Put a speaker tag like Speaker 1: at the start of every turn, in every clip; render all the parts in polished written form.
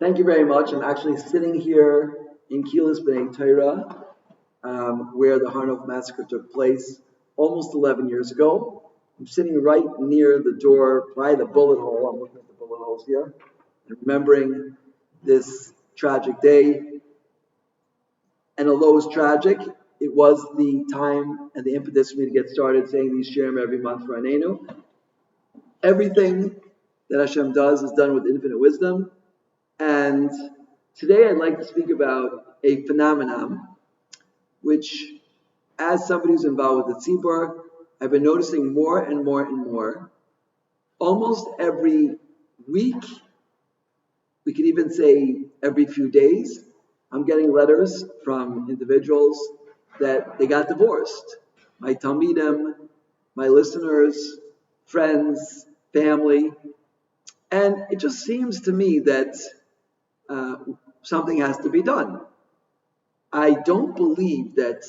Speaker 1: Thank you very much. I'm actually sitting here in Kilis B'nai Torah, where the Harnov massacre took place almost 11 years ago. I'm sitting right near the door by the bullet hole. I'm looking at the bullet holes here, and remembering this tragic day. And although it was tragic, it was the time and the impetus for me to get started saying these shirim every month for Anenu. Everything that Hashem does is done with infinite wisdom. And today I'd like to speak about a phenomenon which, as somebody who's involved with the tzibur, I've been noticing more and more and more. Almost every week, we could even say every few days, I'm getting letters from individuals that they got divorced. My talmidim, my listeners, friends, family. And it just seems to me that something has to be done. I don't believe that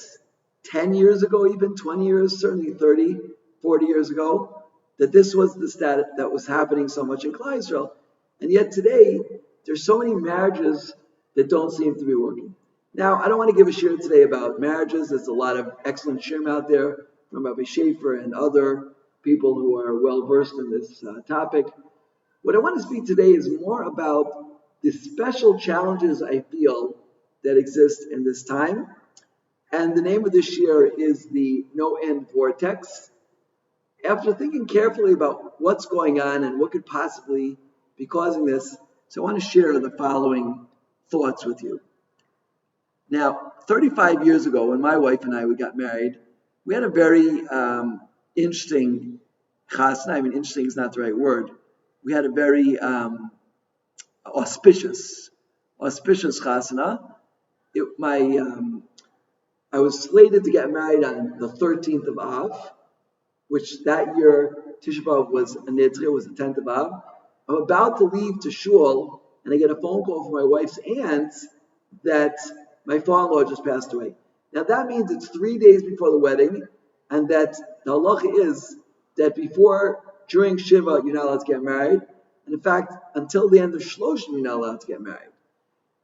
Speaker 1: 10 years ago, even 20 years, certainly 30, 40 years ago, that this was the status that was happening so much in Klal Yisrael. And yet today, there's so many marriages that don't seem to be working. Now, I don't want to give a shir today about marriages. There's a lot of excellent shirim out there from Rabbi Schaefer and other people who are well versed in this topic. What I want to speak today is more about the special challenges I feel that exist in this time. And the name of this shir is the No End Vortex. After thinking carefully about what's going on and what could possibly be causing this, so I want to share the following thoughts with you. Now, 35 years ago, when my wife and we got married, we had a very interesting chasna. I mean, interesting is not the right word. We had a very auspicious chasna. I was slated to get married on the 13th of Av, which that year Tisha B'Av was a nidre, was the 10th of Av. I'm about to leave to shul, and I get a phone call from my wife's aunt that my father-in-law just passed away. Now that means it's 3 days before the wedding, and that the halacha is that during Shiva, you're not allowed to get married. And in fact, until the end of Shloshim, you're not allowed to get married.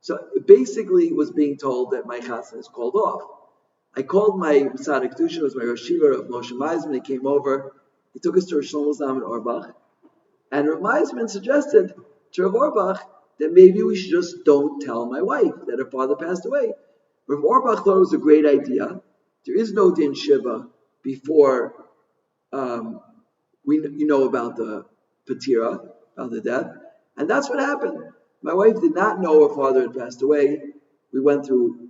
Speaker 1: So it basically was being told that my chasna is called off. I called my Masada Kedusha, who was my Rosh Yeshiva of Moshe Meisman. He came over. He took us to Rosh Shlomo Zalman Auerbach. And Rav Meisman suggested to Rav Auerbach that maybe we should just don't tell my wife that her father passed away. Rav Auerbach thought it was a great idea. There is no din shiva before you know about the patira, about the death. And that's what happened. My wife did not know her father had passed away. We went through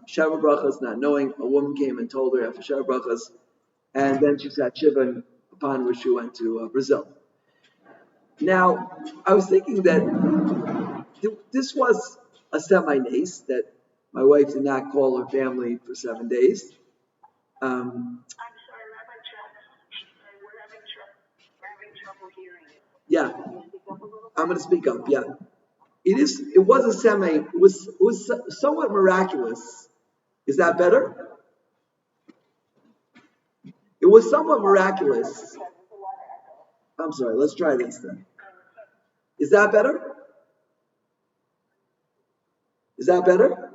Speaker 1: Sheva Brachas, not knowing. A woman came and told her after Sheva Brachas. And then she sat Shiva, upon which she went to Brazil. Now, I was thinking that this was a semi-nace, that my wife did not call her family for 7 days. I'm sorry, Rabbi Chuck. We're having trouble hearing you. Yeah, I'm going to speak up. Yeah, it was a semi. It was somewhat miraculous. Is that better? It was somewhat miraculous. I'm sorry. Let's try this then. Is that better? Is that better?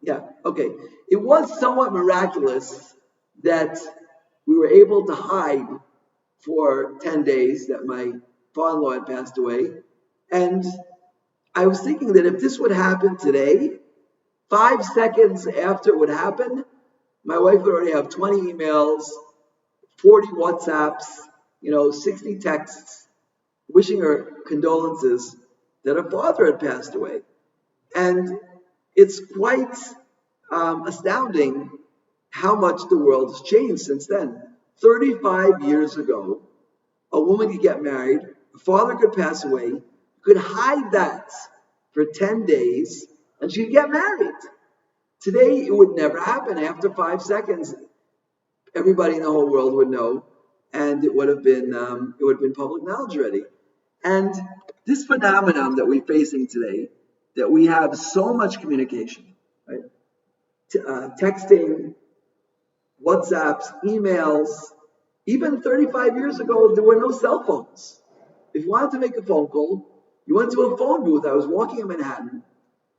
Speaker 1: Yeah, okay. It was somewhat miraculous that we were able to hide for 10 days that my father-in-law had passed away. And I was thinking that if this would happen today, 5 seconds after it would happen, my wife would already have 20 emails, 40 WhatsApps, 60 texts, wishing her condolences that her father had passed away. And it's quite astounding how much the world has changed since then. 35 years ago, a woman could get married, her father could pass away, could hide that for 10 days, and she'd get married. Today, it would never happen. After 5 seconds, everybody in the whole world would know, and it would have been public knowledge already. And this phenomenon that we're facing today, that we have so much communication, right? Texting, WhatsApps, emails. Even 35 years ago, there were no cell phones. If you wanted to make a phone call, You went to a phone booth. I was walking in Manhattan,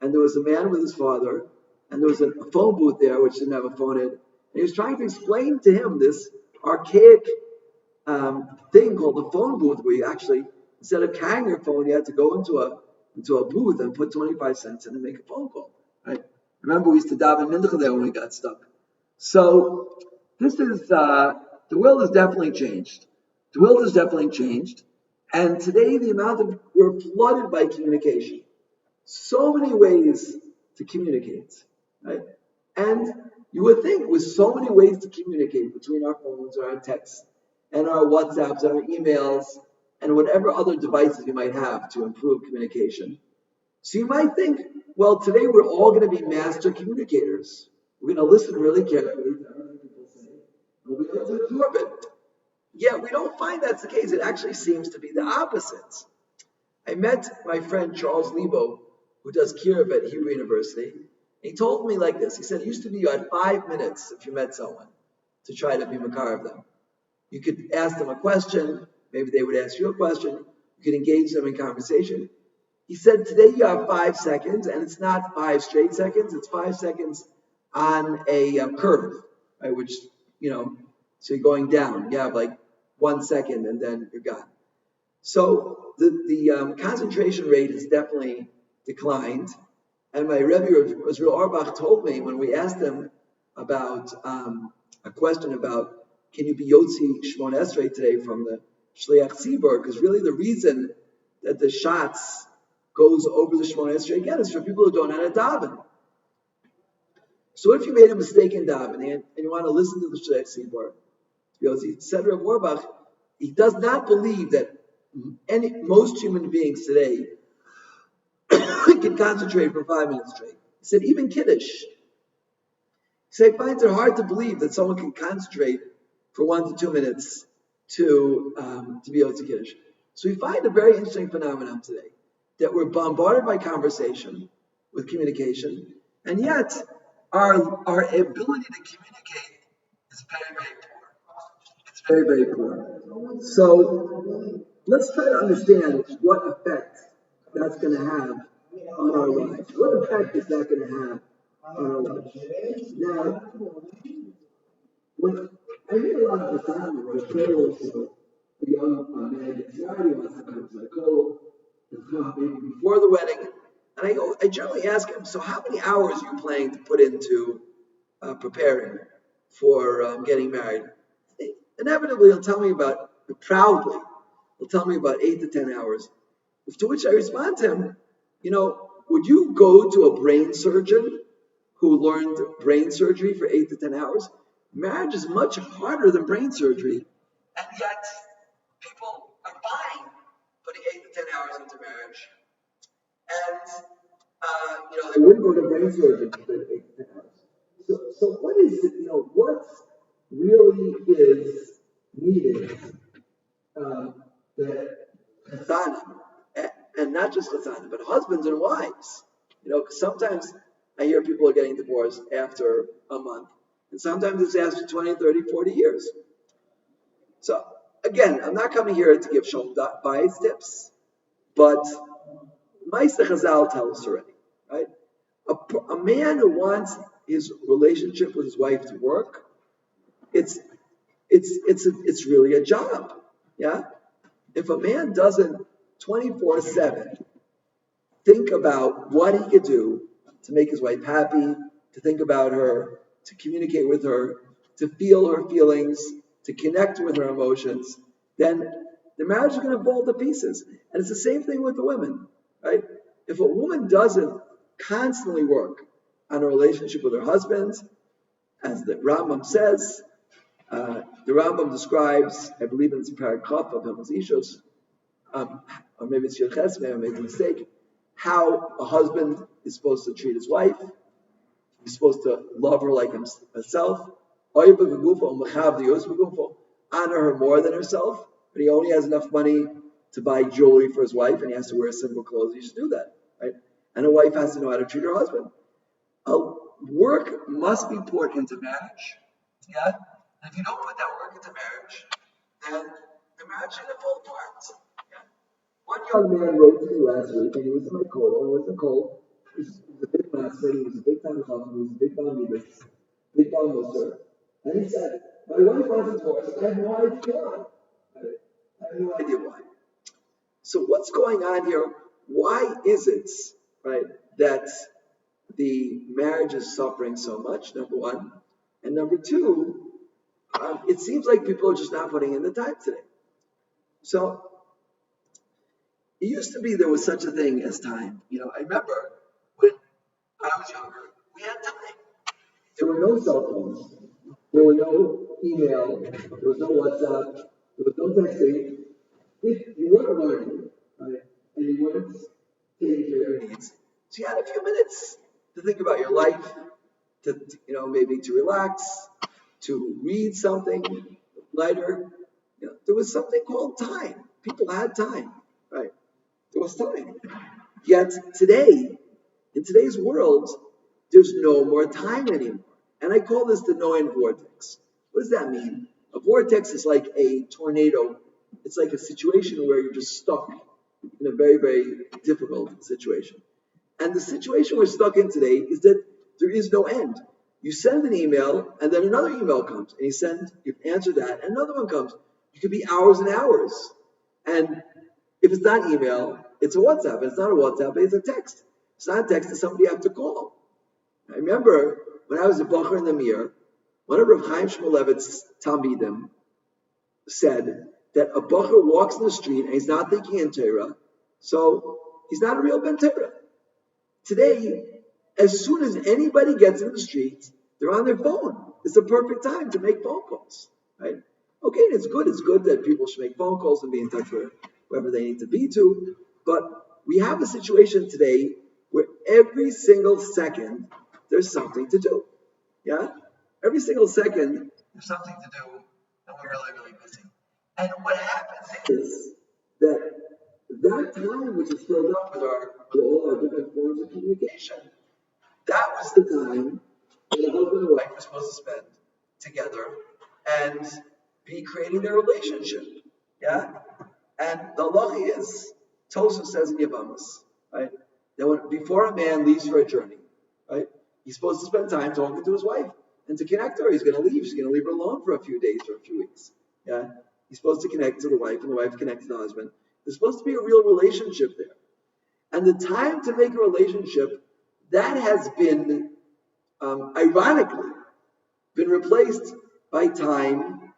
Speaker 1: and there was a man with his father, and there was a phone booth there which didn't have a phone in it. And he was trying to explain to him this archaic thing called the phone booth, where you actually, instead of carrying your phone, you had to go into a booth and put 25 cents in and make a phone call. Right? Remember, we used to daven mincha there when we got stuck. So this is the world has definitely changed. The world has definitely changed, and today we're flooded by communication. So many ways to communicate, right? And you would think with so many ways to communicate between our phones or our texts and our WhatsApps and our emails and whatever other devices you might have to improve communication. So you might think, well, today we're all going to be master communicators. We're going to listen really carefully to everything people say. We'll be able to absorb it. Yet we don't find that's the case. It actually seems to be the opposite. I met my friend Charles Lebo, who does Kiruv at Hebrew University. He told me like this. He said, it used to be you had 5 minutes if you met someone to try to be makar of them. You could ask them a question. Maybe they would ask you a question. You could engage them in conversation. He said, today you have 5 seconds, and it's not 5 straight seconds. It's 5 seconds on a curve, right? Which, so you're going down. You have like 1 second, and then you're gone. So the concentration rate has definitely declined. And my Rebbe, Israel Auerbach, told me when we asked him about a question about can you be Yotzi Shmon Esrei today from the Shliach Tzibur, because really the reason that the shots goes over the Shmon Esrei again is for people who don't know how to daven. So if you made a mistake in davening and you want to listen to the Shliach Tzibur, Yotzi, said Rebbe Auerbach, he does not believe that most human beings today can concentrate for 5 minutes straight. He said, even Kiddush. He said, he finds it hard to believe that someone can concentrate for 1 to 2 minutes to be able to Kiddush. So we find a very interesting phenomenon today, that we're bombarded by conversation, with communication, and yet our ability to communicate is very, very poor. It's very, very poor. So let's try to understand what effect that's going to have on our lives. What effect is that going to have on our lives? Now, when I read a lot of the time where the young man gets married, he wants to come to the kollel, maybe before the wedding, and I generally ask him, so how many hours are you planning to put into preparing for getting married? Inevitably, he'll tell me proudly, he'll tell me about 8 to 10 hours. To which I respond to him, would you go to a brain surgeon who learned brain surgery for 8 to 10 hours? Marriage is much harder than brain surgery, and yet people are fine putting 8 to 10 hours into marriage. And, they wouldn't go to brain surgery for 8 to 10 hours. So what is it, what really is needed that Hasana, and not just Hasana, but husbands and wives. Because sometimes I hear people are getting divorced after a month, and sometimes it's after 20, 30, 40 years. So, again, I'm not coming here to give Shalom Bayis tips, but Ma'aseh Chazal tells us already, right? A man who wants his relationship with his wife to work, it's really a job, yeah? If a man doesn't 24/7 think about what he could do to make his wife happy, to think about her, to communicate with her, to feel her feelings, to connect with her emotions, then the marriage is going to fall to pieces. And it's the same thing with the women, right? If a woman doesn't constantly work on a relationship with her husband, as the Rambam says, the Rambam describes, I believe in the paragraph of Hilchos Ishus, or maybe it's Yerches, maybe I made a mistake, how a husband is supposed to treat his wife. He's supposed to love her like himself. Honor her more than herself, but he only has enough money to buy jewelry for his wife, and he has to wear simple clothes. He should do that, right? And a wife has to know how to treat her husband. Work must be poured into marriage, yeah? And if you don't put that work into marriage, then the marriage is going to fall apart. Yeah? One young man wrote to me last week, and he was in my call. It wasn't cold. He was a big master. He was a big time chacham. He was a big Talmidus, big Baal Musar. And he said, "My wife wants a divorce. I have no idea why. I have no idea why." So what's going on here? Why is it, right, that the marriage is suffering so much? Number one, and number two, it seems like people are just not putting in the time today. So it used to be there was such a thing as time. I remember when I was younger, we had time. There were no cell phones. There were no email. There was no WhatsApp. There was no texting. If you weren't learning, right, and you weren't taking care of your needs, so you had a few minutes to think about your life, to maybe to relax, to read something lighter. There was something called time. People had time, right? There was time. Yet today, in today's world, there's no more time anymore. And I call this the no-end vortex. What does that mean? A vortex is like a tornado. It's like a situation where you're just stuck in a very, very difficult situation. And the situation we're stuck in today is that there is no end. You send an email, and then another email comes, and you answer that, and another one comes. You could be hours and hours. And if it's not email, it's a WhatsApp. It's not a WhatsApp, it's a text. It's not a text, it's somebody you have to call. I remember when I was a Bacher in the Mir, one of Rav Chaim Shmulevitz's Talmidim said that a Bacher walks in the street and he's not thinking in Torah, so he's not a real Ben Torah. Today, as soon as anybody gets in the street, they're on their phone. It's a perfect time to make phone calls, right? Okay, and it's good. It's good that people should make phone calls and be in touch with whoever they need to be to. But we have a situation today where every single second there's something to do. Yeah? Every single second there's something to do, and we're really, really busy. And what happens is that time which is filled up with all our different forms of communication, that was the time that a husband and wife were supposed to spend together and be creating their relationship. Yeah? And the halacha is, Tosfos says in Yavamas, right, that before a man leaves for a journey, right, he's supposed to spend time talking to his wife and to connect her. He's going to leave. She's going to leave her alone for a few days or a few weeks. Yeah? He's supposed to connect to the wife, and the wife connects to the husband. There's supposed to be a real relationship there. And the time to make a relationship, that has been, ironically, been replaced by time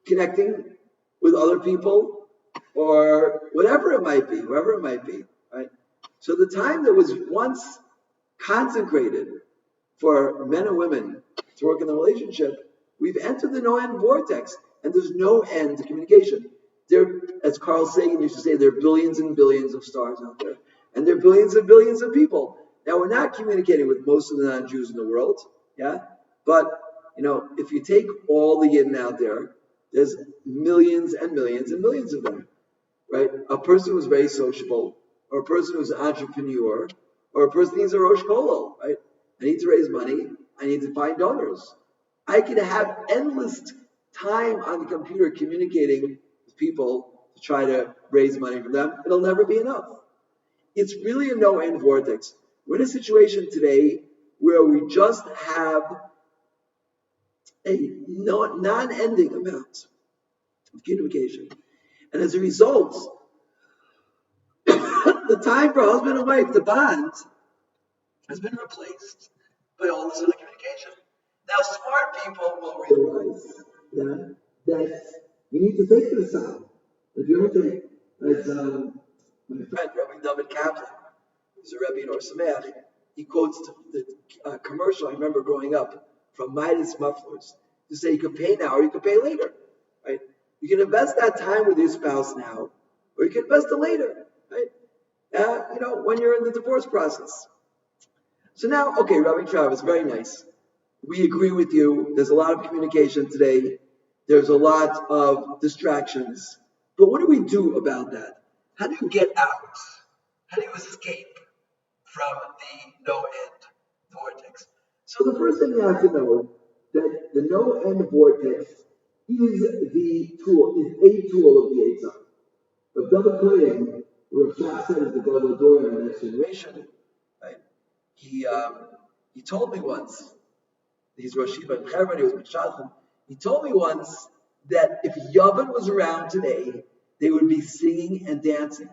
Speaker 1: connecting with other people or whatever it might be, whoever it might be, right? So the time that was once consecrated for men and women to work in the relationship, we've entered the no-end vortex, and there's no end to communication. There, as Carl Sagan used to say, there are billions and billions of stars out there, and there are billions and billions of people. Now, we're not communicating with most of the non-Jews in the world, yeah? But, if you take all the Yidden out there, there's millions and millions and millions of them, right? A person who's very sociable, or a person who's an entrepreneur, or a person who needs a Rosh Kollel, right? I need to raise money. I need to find donors. I can have endless time on the computer communicating with people to try to raise money from them. It'll never be enough. It's really a no-end vortex. We're in a situation today where we just have a non-ending amount of communication. And as a result, the time for husband and wife to bond has been replaced by all this other communication. Now, smart people will realize that you need to take this out. If you don't take, as my friend Rabbi David Kaplan, who's a Rebbe in Or Sameach, he quotes the commercial I remember growing up from Midas Mufflers to say you can pay now or you can pay later, right? You can invest that time with your spouse now, or you can invest it later, right? When you're in the divorce process. So now, okay, Rabbi Travis, very nice. We agree with you. There's a lot of communication today. There's a lot of distractions. But what do we do about that? How do you get out? How do you escape from the no-end vortex? So the first thing you have to know that the no-end vortex is a tool of the Eitzah. But David Kohen Rav Shach said is the global door in the next generation. Right? He told me once, he's Rosh Yeshiva in Hebron, he was Mishachem. He told me once that if Yavin was around today, they would be singing and dancing.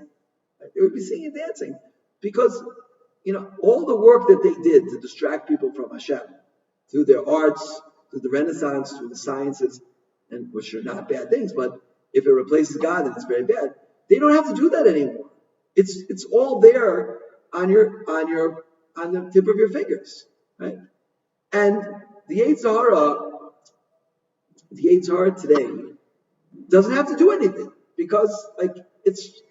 Speaker 1: Right? They would be singing and dancing because, all the work that they did to distract people from Hashem, through their arts, through the Renaissance, through the sciences, and which are not bad things, but if it replaces God, then it's very bad. They don't have to do that anymore. It's all there on the tip of your fingers, right? And the Yetzer Hara today doesn't have to do anything because, it's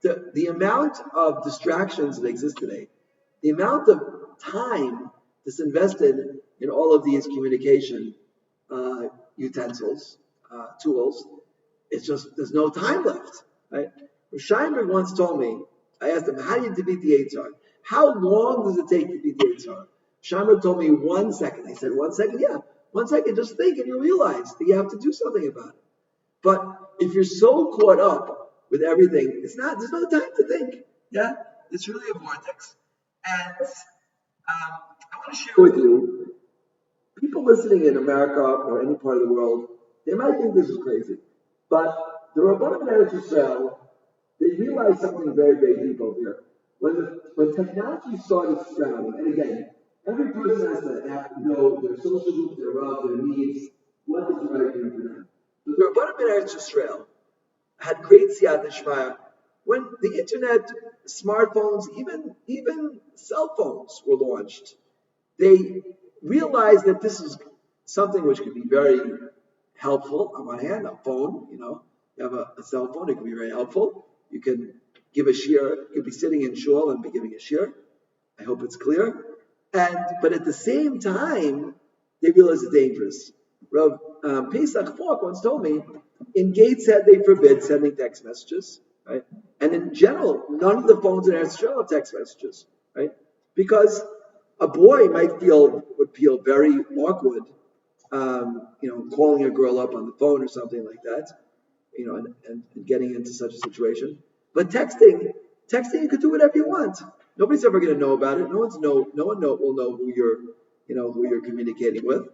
Speaker 1: the amount of distractions that exist today, the amount of time that's invested in all of these communication utensils, tools. It's just there's no time left, right? Sheinberg once told me, I asked him, how do you defeat the Yetzer Hara? How long does it take to defeat the Yetzer Hara? Sheinberg told me 1 second. I said, 1 second? Yeah, 1 second. Just think and you realize that you have to do something about it. But if you're so caught up with everything, there's no time to think. Yeah, it's really a vortex. And I want to share with you, people listening in America or any part of the world, they might think this is crazy. But the Rabbanim in Eretz Yisrael, they realized something very, very deep over here. When technology started sprouting, and again, every person has to know their social group, their route, their needs, what is the right thing for them. But the Rabbanim in Eretz Yisrael had great siyata shmaya. When the internet, smartphones, even cell phones were launched, they realized that this is something which could be very helpful. On one hand, a phone, you have a cell phone, it can be very helpful. You can give a shir, you could be sitting in shul and be giving a shir. I hope it's clear. But at the same time, they realize it's dangerous. Rav Pesach Falk once told me, in Gateshead they forbid sending text messages, right? And in general, none of the phones in Eretz Yisrael have text messages, right? Because a boy would feel very awkward, calling a girl up on the phone or something like that, and getting into such a situation. But texting, you could do whatever you want. Nobody's ever going to know about it. No one will know who you're communicating with.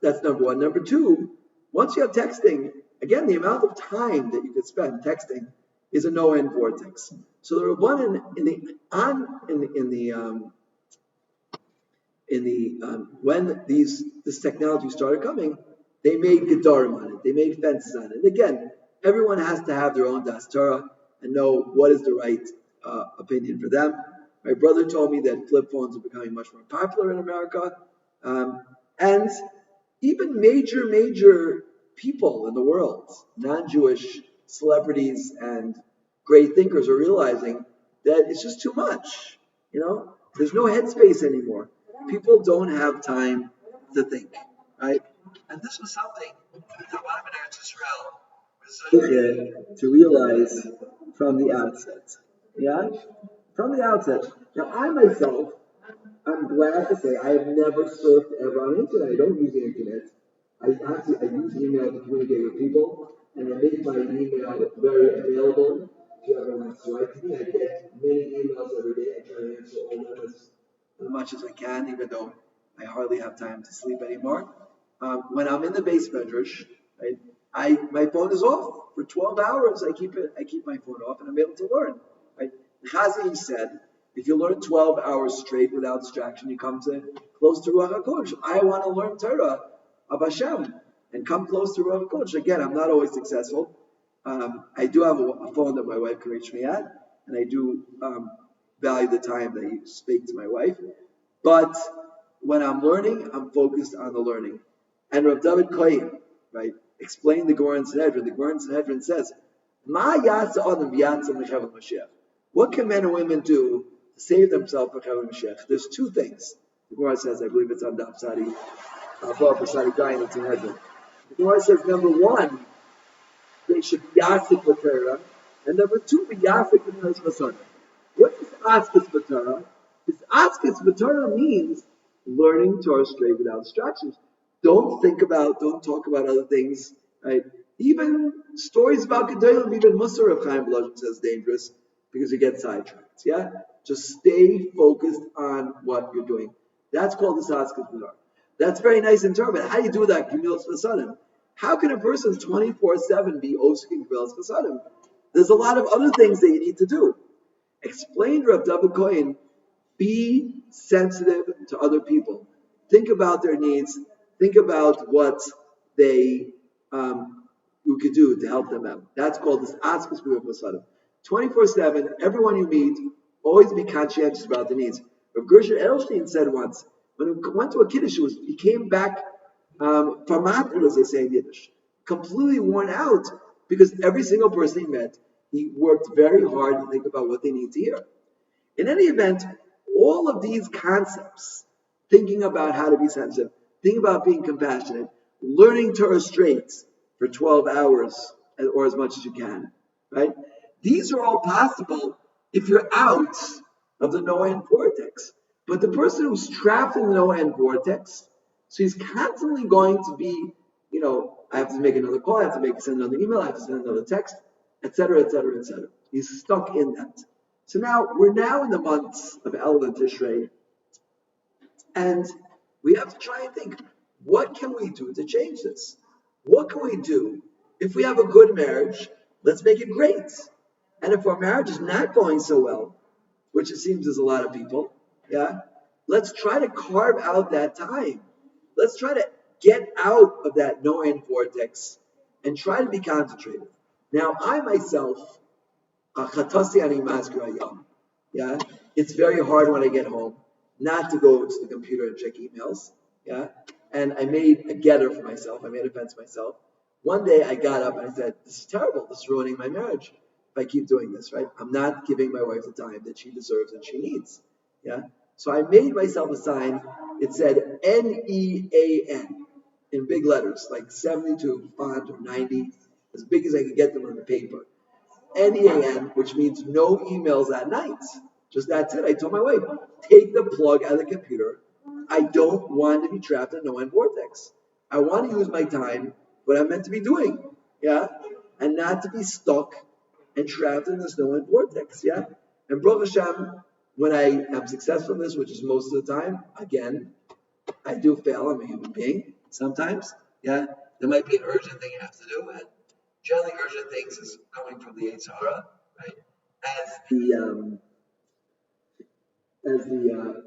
Speaker 1: That's number one. Number two, once you have texting, again, the amount of time that you could spend texting is a no-end vortex. So the Rabbanan when this technology started coming, they made gedarim on it. They made fences on it. And again, everyone has to have their own das Torah and know what is the right opinion for them. My brother told me that flip phones are becoming much more popular in America. And even major people in the world, non-Jewish celebrities and great thinkers are realizing that it's just too much. There's no headspace anymore. People don't have time to think, right? And this was something that Rabbanim in Eretz Yisrael was to realize from the outset. Yeah? From the outset. Now, I myself, I'm glad to say I have never surfed ever on the internet. I don't use the internet. I use email to communicate with people, and I make my email very available to everyone wants to write to me. I get many emails every day. I try to answer all of them as much as I can, even though I hardly have time to sleep anymore. When I'm in the base medrash, right, my phone is off for 12 hours. I keep my phone off, and I'm able to learn. Right? Chazi said, if you learn 12 hours straight without distraction, you come close to Ruach HaKodesh. I want to learn Torah of Hashem and come close to Ruach HaKodesh. Again, I'm not always successful. I do have a phone that my wife can reach me at, and I do value the time that you speak to my wife. But when I'm learning, I'm focused on the learning. And Rav David Kohen, right, explained the Gemara in Sanhedrin. The Gemara in Sanhedrin says, "Ma yatsa adam yatsa mechavel Mashiach." What can men and women do to save themselves from mechavel Mashiach? There's two things. The Gemara says, I believe it's on Daf Sadi, Sadi Dayan in Sanhedrin. The Gemara says, number one, they should be yasik b'Torah, and number two, be yasik b'Torah. What is askus b'Torah? Askus b'Torah means learning Torah straight without distractions. Don't talk about other things, right? Even stories about Gedolim, even Musar of Chaim Blazin says dangerous because you get sidetracked. Yeah? Just stay focused on what you're doing. That's called the Satskas B'dar. That's very nice in Torah, but how do you do that? Gemilas Chasadim. How can a person 24/7 be Osik in Gemilas Chasadim? There's a lot of other things that you need to do. Explain Rav David Cohen, be sensitive to other people. Think about their needs. Think about what they you could do to help them out. That's called this Askus B'Rav Chasadim. 24/7, everyone you meet, always be conscientious about the needs. Rav Gershon Edelstein said once, when he went to a Kiddush, he came back farmater, as they say in Yiddish, completely worn out because every single person he met, he worked very hard to think about what they need to hear. In any event, all of these concepts, thinking about how to be sensitive, thinking about being compassionate, learning Torah straight for 12 hours or as much as you can, right? These are all possible if you're out of the no-end vortex. But the person who's trapped in the no-end vortex, so he's constantly going to be, I have to make another call, I have to send another email, I have to send another text, etc., etc., etc. He's stuck in that. So we're now in the months of Elul and Tishrei, and we have to try and think, what can we do to change this? What can we do? If we have a good marriage, let's make it great. And if our marriage is not going so well, which it seems there's a lot of people, let's try to carve out that time. Let's try to get out of that no-end vortex and try to be concentrated. Now, I myself, it's very hard when I get home not to go to the computer and check emails. And I made a getter for myself. I made a fence myself. One day I got up and I said, this is terrible. This is ruining my marriage if I keep doing this, right? I'm not giving my wife the time that she deserves and she needs. So I made myself a sign. It said NEAN in big letters, like 72 font or 90, as big as I could get them on the paper. NEAN, which means no emails at night. Just that's it. I told my wife, take the plug out of the computer. I don't want to be trapped in no-end vortex. I want to use my time, what I'm meant to be doing, and not to be stuck and trapped in this no-end vortex, And Baruch Hashem, when I am successful in this, which is most of the time, again, I do fail. I'm a human being sometimes, There might be an urgent thing you have to do, and generally urgent things is coming from the Yetzer Hara, right? As the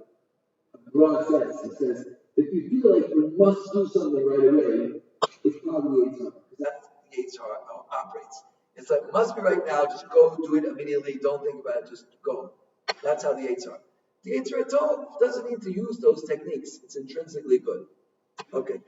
Speaker 1: Rav says, he says, if you feel like you must do something right away, it's probably the Yetzer Hara, because that's the Yetzer Hara operates. It's like, must be right now, just go do it immediately, don't think about it, just go. That's how the Yetzer Hara. The Yetzer Hara itself doesn't need to use those techniques. It's intrinsically good. Okay.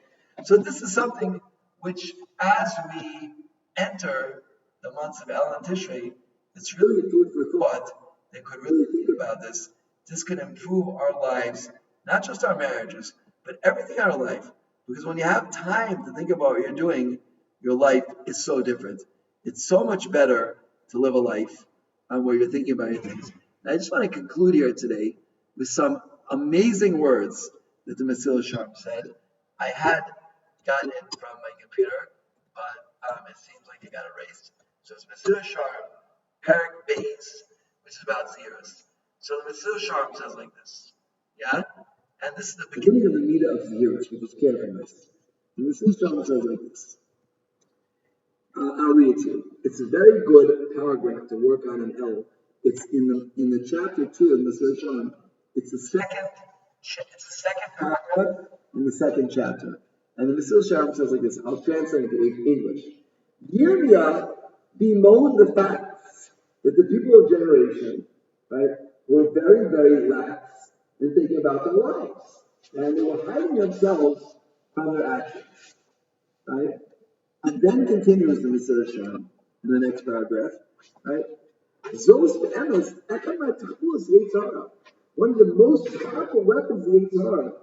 Speaker 1: So this is something which, as we enter the months of Elul and Tishrei, it's really food for thought. They could really think about this. This could improve our lives, not just our marriages, but everything in our life. Because when you have time to think about what you're doing, your life is so different. It's so much better to live a life where you're thinking about your things. And I just want to conclude here today with some amazing words that the Mesilas Yesharim said. I had gotten it from my computer, but it seems like it got erased. So it's Mesilas Yesharim, Perek Beis, which is about zeros. So the Mesilas Yesharim says like this, And this is the beginning of the Midah of zeros, which is carefulness. The Mesilas Yesharim says like this. I'll read it to you. It's a very good paragraph to work on in El. It's in the chapter 2 of Mesilas Yesharim. It's the second paragraph in the second chapter. And the Mesilas Yesharim says like this. I'll translate it into English. Yirmiyah bemoaned the facts that the people of generation, right, were very, very lax in thinking about their lives. And they were hiding themselves from their actions. Right? And then continues the Mesilas Yesharim in the next paragraph, right? One of the most powerful weapons of the Yetzer Hara,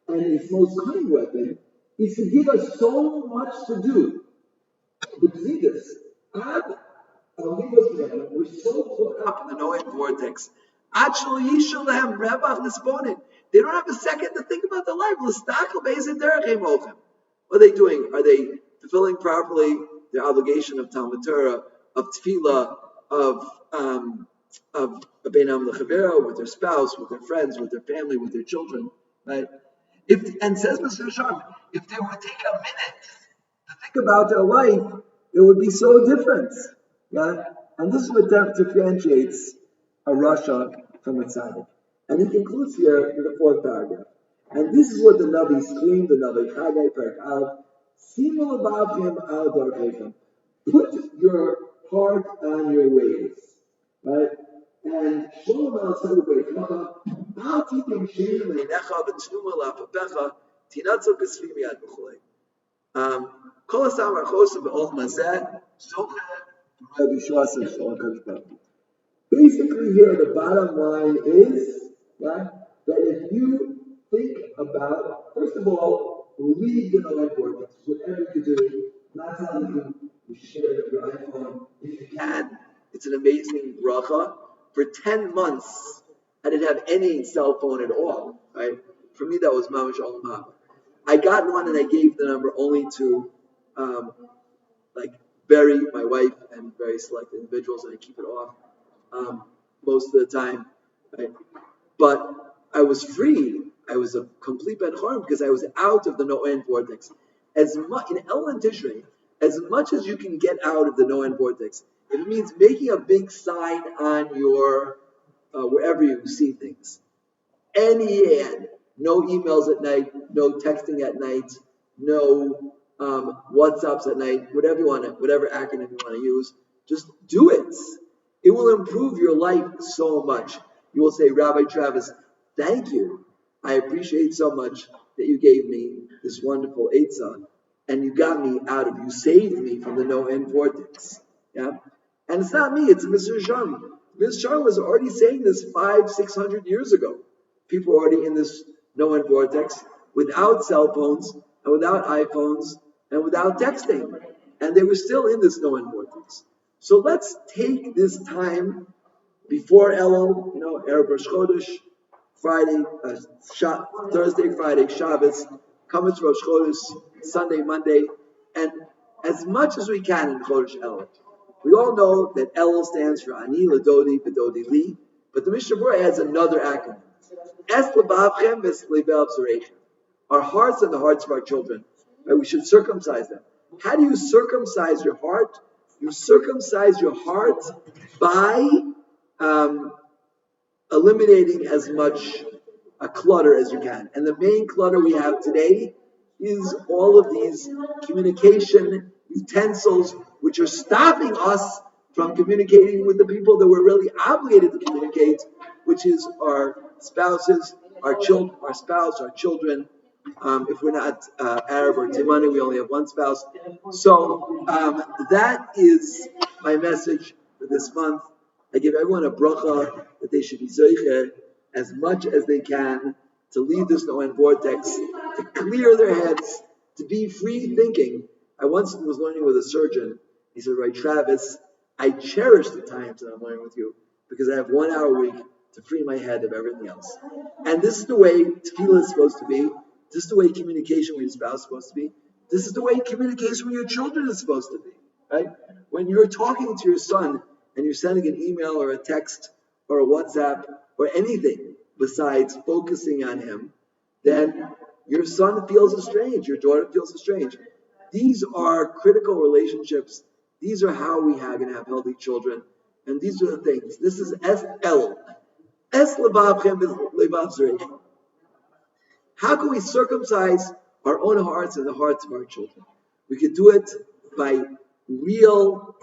Speaker 1: and its most cunning weapon, is to give us so much to do. We're so caught up in the no-end vortex. They don't have a second to think about their life. What are they doing? Are they fulfilling properly their obligation of Talmud Torah, of tefillah, of Beinam Lechavera, with their spouse, with their friends, with their family, with their children, right? And says Mr. Sharp, if they would take a minute to think about their life, it would be so different, right? And this is what differentiates a Rasha from a Tzaddik. And he concludes here in the 4th paragraph. And this is what the Navi screamed, the Navi Chagai Perek Av, Simu L'Bavchem Al Darkechem. Put your heart on your ways, right? And Shlomo Melech said Berechacha, Al Titim Shein Leinecha V'Tnuma L'Apapecha Tinatzol K'Svi Miyad B'Chulei. Kol Asam Archos V'Och Mazeh Zocher Rabbi Shlomo Shalom Kadosh Baruch Hu. Basically, here the bottom line is, right, that if you think about, first of all, read the Noah Vortex, whatever you do, not telling you share your iPhone. If you can, it's an amazing bracha. For 10 months, I didn't have any cell phone at all, right? For me, that was mamash olam haba. I got one and I gave the number only to, my wife and very select individuals, and I keep it off most of the time, right? But I was free. I was a complete ben harm because I was out of the Noah Vortex. As much in Elul Tishrei, as much as you can get out of the Noah Vortex, if it means making a big sign on your wherever you see things, any ad, no emails at night, no texting at night, no WhatsApps at night, whatever acronym you want to use, just do it. It will improve your life so much. You will say, Rabbi Travis, thank you. I appreciate so much that you gave me this wonderful Eitzah, and you saved me from the no-end vortex. Yeah? And it's not me, it's Mr. Sharma. Mr. Sharma was already saying this 500-600 years ago. People were already in this no-end vortex without cell phones and without iPhones and without texting. And they were still in this no-end vortex. So let's take this time before Elul, Erev Rosh Chodesh, Friday, Thursday, Friday, Shabbos, Kamitz Rosh Chodesh, Sunday, Monday, and as much as we can in Chodesh Elul. We all know that Elul stands for Ani L'Dodi B'Dodi Li, but the Mishnah Berurah adds another acronym. Es L'Bavchem Ves L'Ve'av Zoreichem. Our hearts and the hearts of our children. Right? We should circumcise them. How do you circumcise your heart? You circumcise your heart by eliminating as much clutter as you can. And the main clutter we have today is all of these communication utensils which are stopping us from communicating with the people that we're really obligated to communicate, which is our spouses, our spouse, our children. If we're not Arab or Timani, we only have one spouse. So that is my message for this month. I give everyone a bracha that they should be zoiche as much as they can to leave this no-end vortex, to clear their heads, to be free thinking. I once was learning with a surgeon. He said, right, Travis, I cherish the times that I'm learning with you because I have 1 hour a week to free my head of everything else. And this is the way tefillah is supposed to be. This is the way communication with your spouse is supposed to be. This is the way communication with your children is supposed to be, right? When you're talking to your son and you're sending an email or a text or a WhatsApp or anything besides focusing on him, then your son feels estranged, your daughter feels estranged. These are critical relationships. These are how we are going to have healthy children. And these are the things. This is Es-El. Es-Lebavchem Levav Zoreichem. How can we circumcise our own hearts and the hearts of our children? We could do it by real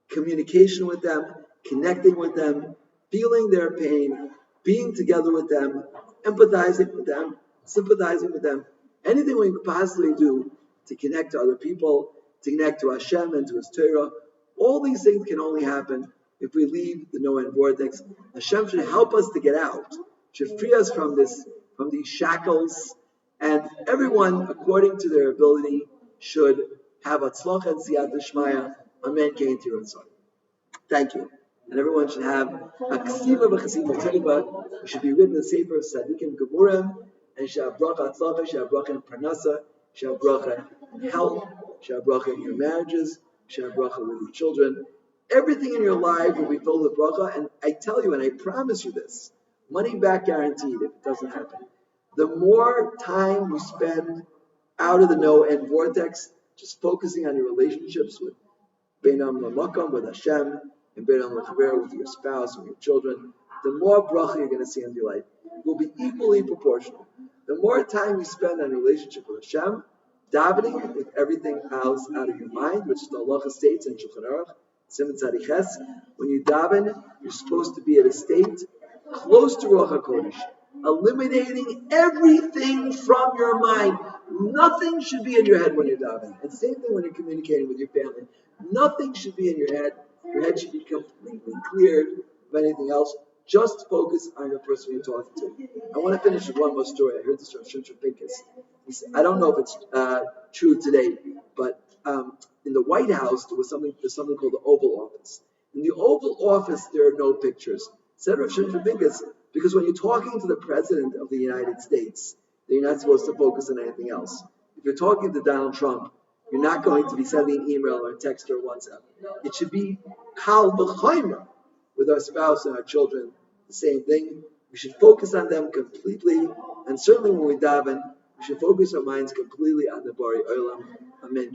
Speaker 1: communication with them, connecting with them, feeling their pain, being together with them, empathizing with them, sympathizing with them. Anything we could possibly do to connect to other people, to connect to Hashem and to His Torah. All these things can only happen if we leave the no-end vortex. Hashem should help us to get out, should free us from these shackles, and everyone, according to their ability, should have atzlach and siyata shmaya. Amen. Thank you. And everyone should have a ksiva v'chasiva teiva. It should be written in the Sefer of Sadikim Gemurim, and should have bracha atzlacha, should have bracha in parnasa, should have bracha in health, should have bracha in your marriages, should have bracha with your children. Everything in your life will be filled with bracha, and I tell you, and I promise you this, money back guaranteed if it doesn't happen. The more time you spend out of the know and Vortex, just focusing on your relationships with Beinam Lamakam, with Hashem, and Beinam Lachaver, with your spouse and your children, the more bracha you're going to see in your life. It will be equally proportional. The more time you spend on your relationship with Hashem, davening with everything else out of your mind, which the halacha states in Shulchan Aruch, Siman Tzadiches, when you daven, you're supposed to be at a state close to Ruach HaKodesh, eliminating everything from your mind. Nothing should be in your head when you're davening. And same thing when you're communicating with your family. Nothing should be in your head. Your head should be completely cleared of anything else. Just focus on the person you're talking to. I want to finish with one more story. I heard this from Shimshon Pincus. I don't know if it's true today, but in the White House there's something called the Oval Office. In the Oval Office there are no pictures. Said Rav Shimshon Pincus, because when you're talking to the President of the United States, then you're not supposed to focus on anything else. If you're talking to Donald Trump, you're not going to be sending an email or a text or WhatsApp. It should be kal v'chayma with our spouse and our children. The same thing. We should focus on them completely, and certainly when we daven, we should focus our minds completely on the Bari Olam. Amen.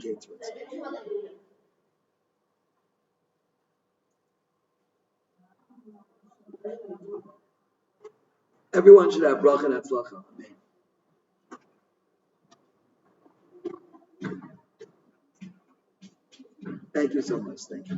Speaker 1: Everyone should have bracha and atzlacha. Amen. Thank you so much. Thank you.